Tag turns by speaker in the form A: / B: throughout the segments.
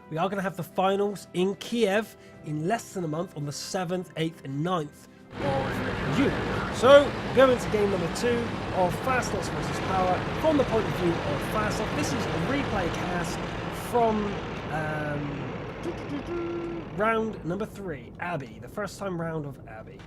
A: we are going to have the finals in Kiev in less than a month on the 7th, 8th and 9th of June. So, go into game number 2 of Fast Lots vs Power from the point of view of Fast Lot. This is a replay cast from round number 3, Abbey, the first time round of Abbey.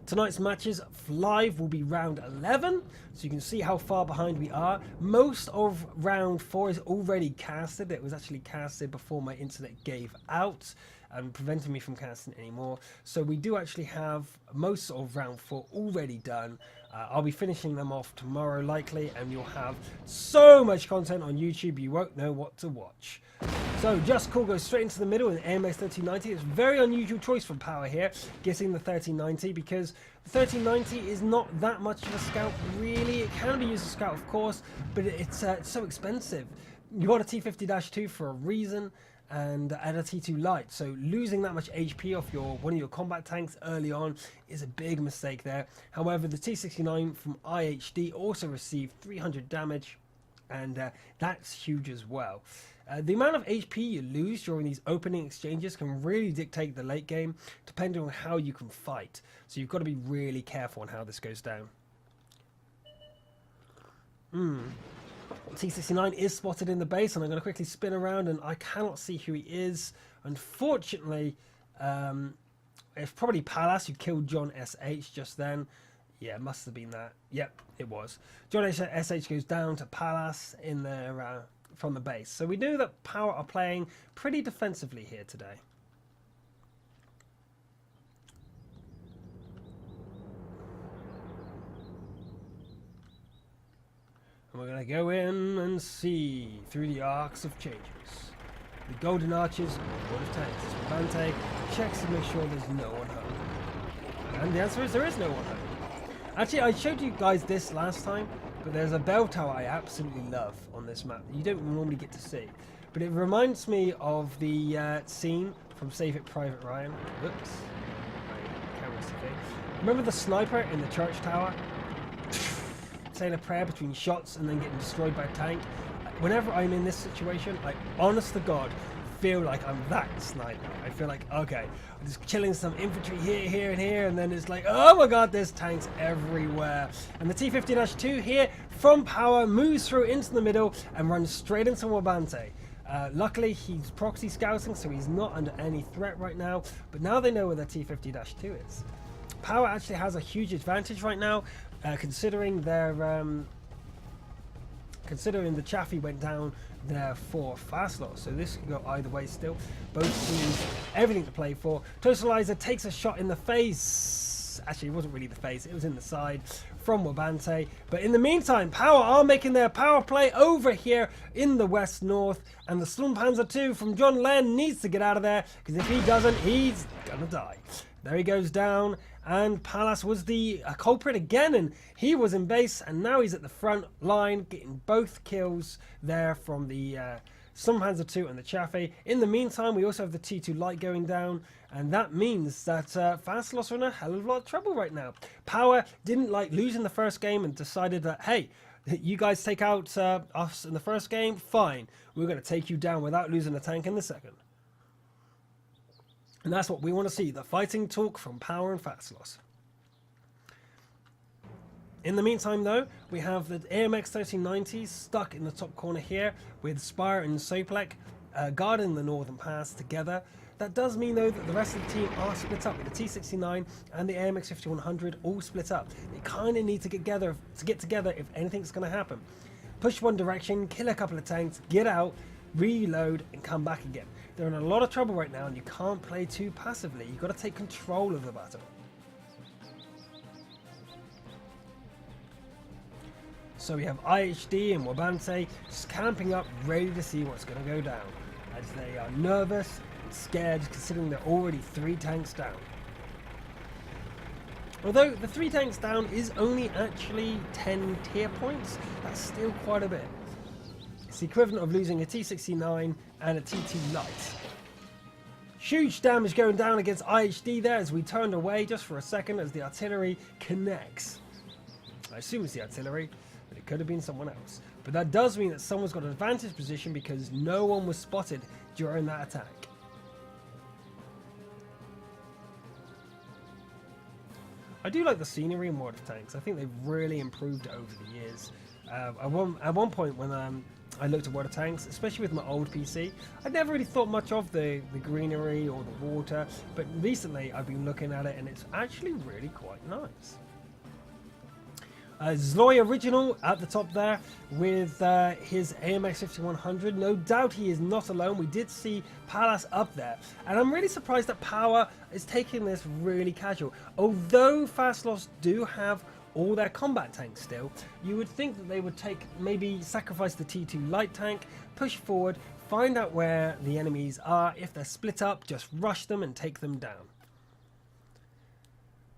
A: Tonight's matches live will be round 11, so you can see how far behind we are. Most of round 4 is already casted. It was actually casted before my internet gave out and prevented me from casting anymore. So we do actually have most of round 4 already done. I'll be finishing them off tomorrow likely, and you'll have so much content on YouTube you won't know what to watch. So Just Cool goes straight into the middle with AMX 1390. It's a very unusual choice from Power here, getting the 1390, because the 1390 is not that much of a scout really. It can be used as a scout of course, but it's so expensive. You got a T50-2 for a reason, and a T2 light, so losing that much HP off one of your combat tanks early on is a big mistake there. However, the T69 from IHD also received 300 damage, and that's huge as well. The amount of HP you lose during these opening exchanges can really dictate the late game, depending on how you can fight. So you've got to be really careful on how this goes down. T69 is spotted in the base, and I'm going to quickly spin around, and I cannot see who he is. Unfortunately, it's probably Palace who killed John SH just then. Yeah, it must have been that. Yep, it was. John SH goes down to Palace in there from the base. So we knew that Power are playing pretty defensively here today. And we're going to go in and see through the arcs of changes. The golden arches of the Lord of Tanks. Vante checks to make sure there's no one home. And the answer is there is no one home. Actually, I showed you guys this last time, but there's a bell tower I absolutely love on this map that you don't normally get to see. But it reminds me of the scene from Save It Private Ryan. Whoops. My camera's okay. Remember the sniper in the church tower? Saying a prayer between shots and then getting destroyed by a tank. Whenever I'm in this situation, I honest to God feel like I'm that sniper. I feel like, okay, I'm just killing some infantry here, and here, and then it's like, oh my god, there's tanks everywhere. And the T50-2 here from Power moves through into the middle and runs straight into Wabante. Luckily, he's proxy scouting, so he's not under any threat right now, but now they know where the T50-2 is. Power actually has a huge advantage right now, considering their considering the Chaffee went down there for Fast Lot, so this can go either way still. Both teams, everything to play for. Totalizer takes a shot in the face. Actually, it wasn't really the face, it was in the side from Wabante. But in the meantime, Power are making their power play over here in the west-north, and the Slumpanzer 2 from John Len needs to get out of there, because if he doesn't, he's gonna die. There he goes down, and Palace was the culprit again, and he was in base, and now he's at the front line, getting both kills there from the Slumpanzer 2 and the Chaffee. In the meantime, we also have the T2 light going down, and that means that Fast Lots are in a hell of a lot of trouble right now. Power didn't like losing the first game and decided that, hey, you guys take out us in the first game, fine. We're going to take you down without losing a tank in the second. And that's what we want to see, the fighting talk from Power and Fast Lots. In the meantime though, we have the AMX 1390 stuck in the top corner here with Spire and Soplek guarding the northern pass together. That does mean though that the rest of the team are split up, with the T69 and the AMX 5100 all split up. They kind of need to get together if anything's going to happen. Push one direction, kill a couple of tanks, get out, reload and come back again. They're in a lot of trouble right now, and you can't play too passively. You've got to take control of the battle. So we have IHD and Wabante just camping up, ready to see what's going to go down, as they are nervous and scared, considering they're already 3 tanks down. Although the 3 tanks down is only actually 10 tier points, that's still quite a bit. It's the equivalent of losing a T69 and a T2 light. Huge damage going down against IHD there as we turned away just for a second as the artillery connects. I assume it's the artillery, but it could have been someone else. But that does mean that someone's got an advantage position because no one was spotted during that attack. I do like the scenery in World of Tanks. I think they've really improved it over the years. At one point when I looked at World of Tanks, especially with my old PC, I never really thought much of the greenery or the water, but recently I've been looking at it and it's actually really quite nice. Zloy Original at the top there with his AMX 5100. No doubt he is not alone. We did see Palace up there. And I'm really surprised that Power is taking this really casual. Although Fast Loss do have all their combat tanks still, you would think that they would maybe sacrifice the T2 light tank, push forward, find out where the enemies are. If they're split up, just rush them and take them down.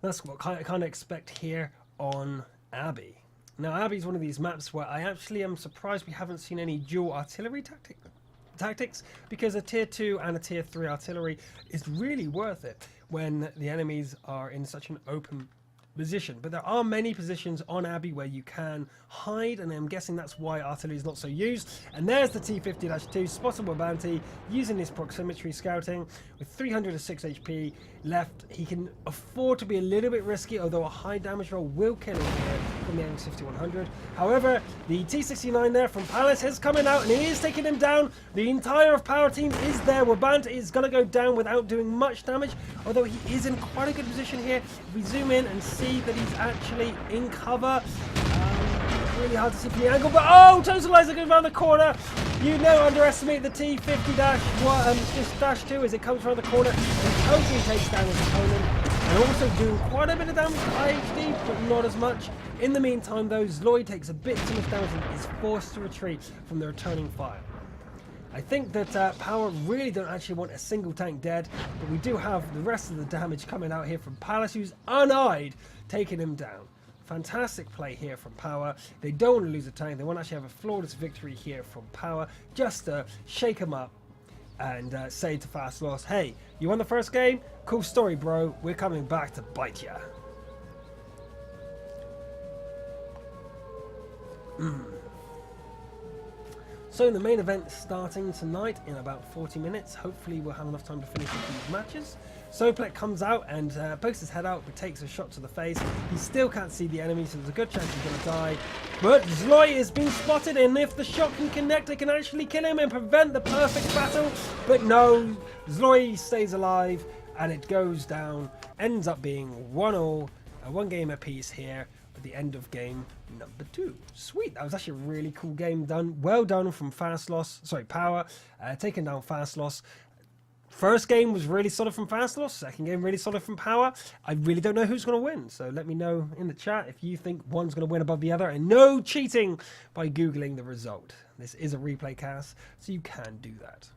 A: That's what I kind of expect here on Abbey. Now, Abbey is one of these maps where I actually am surprised we haven't seen any dual artillery tactics, because a tier 2 and a tier 3 artillery is really worth it when the enemies are in such an open position. But there are many positions on Abbey where you can hide, and I'm guessing that's why artillery is not so used. And there's the T50-2 spotted by Bounty using his proximity scouting with 306 HP left. He can afford to be a little bit risky, although a high damage roll will kill him here from the AMX 5100. However, the T69 there from Palace is coming out and he is taking him down. The entire of Power team is there where Bounty is going to go down without doing much damage, although he is in quite a good position here. If we zoom in and see that he's actually in cover, really hard to see from the angle, but oh, Totalizer goes around the corner. You never underestimate the T50-2 as it comes around the corner and totally takes down his opponent, and also doing quite a bit of damage to IHD, but not as much. In the meantime though, Zloy takes a bit too much damage and is forced to retreat from the returning fire. I think that Power really don't actually want a single tank dead, but we do have the rest of the damage coming out here from Palace, who's uneyed, taking him down. Fantastic play here from Power. They don't want to lose a tank. They want to actually have a flawless victory here from Power, just to shake him up and say to Fast Loss, hey, you won the first game? Cool story, bro. We're coming back to bite ya. So the main event starting tonight in about 40 minutes. Hopefully we'll have enough time to finish these matches. Soplek comes out and pokes his head out, but takes a shot to the face. He still can't see the enemy, so there's a good chance he's going to die. But Zloy is being spotted, and if the shot can connect, it can actually kill him and prevent the perfect battle. But no, Zloy stays alive, and it goes down. Ends up being 1-1, one game apiece here at the end of game number 2. Sweet, that was actually a really cool game done. Well done from Power, taking down Fast Loss. First game was really solid from Fast Loss. Second game really solid from Power. I really don't know who's going to win, so let me know in the chat if you think one's going to win above the other. And no cheating by Googling the result. This is a replay cast, so you can do that.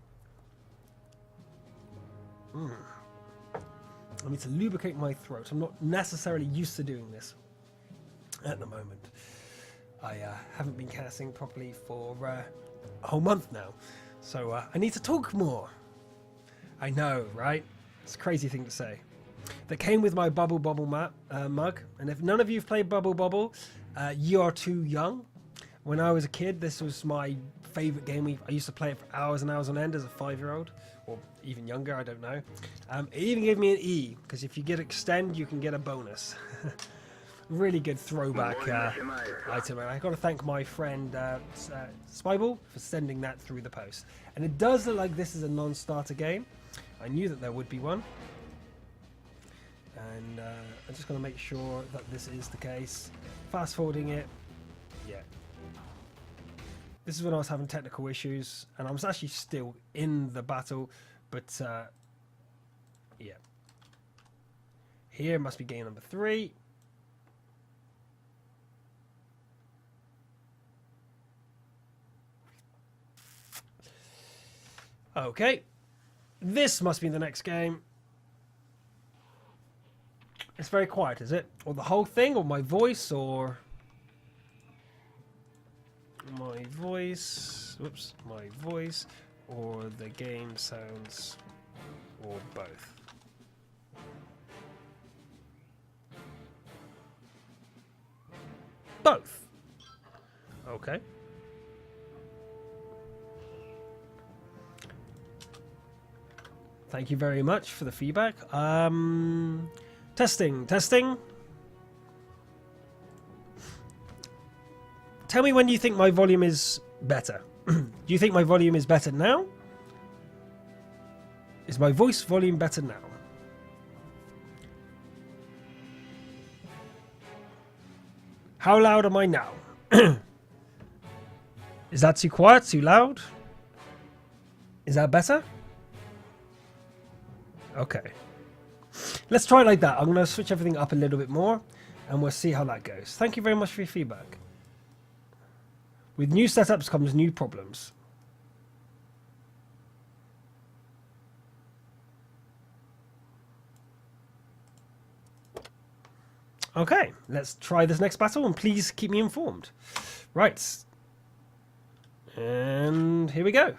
A: I need to lubricate my throat. I'm not necessarily used to doing this at the moment. I haven't been casting properly for a whole month now, so I need to talk more. I know, right? It's a crazy thing to say. That came with my Bubble Bobble mug, and if none of you have played Bubble Bobble, you are too young. When I was a kid, this was my favourite game. I used to play it for hours and hours on end as a 5-year-old, or even younger, I don't know. It even gave me an E, because if you get extend, you can get a bonus. Really good throwback item, and I got to thank my friend Spyball for sending that through the post. And it does look like this is a non-starter game. I knew that there would be one, and I'm just going to make sure that this is the case. Fast forwarding it, yeah. This is when I was having technical issues, and I was actually still in the battle, but yeah. Here must be game number 3. Okay, this must be the next game. It's very quiet, is it? Or the whole thing, or my voice, or... My voice... Whoops, my voice, or the game sounds, or both. Both. Okay. Thank you very much for the feedback. Testing. Tell me when you think my volume is better. Do you think my volume is better now? Is my voice volume better now? How loud am I now? Is that too quiet? Too loud? Is that better? Okay. Let's try it like that. I'm going to switch everything up a little bit more and we'll see how that goes. Thank you very much for your feedback. With new setups comes new problems. Okay, let's try this next battle and please keep me informed. Right. And here we go.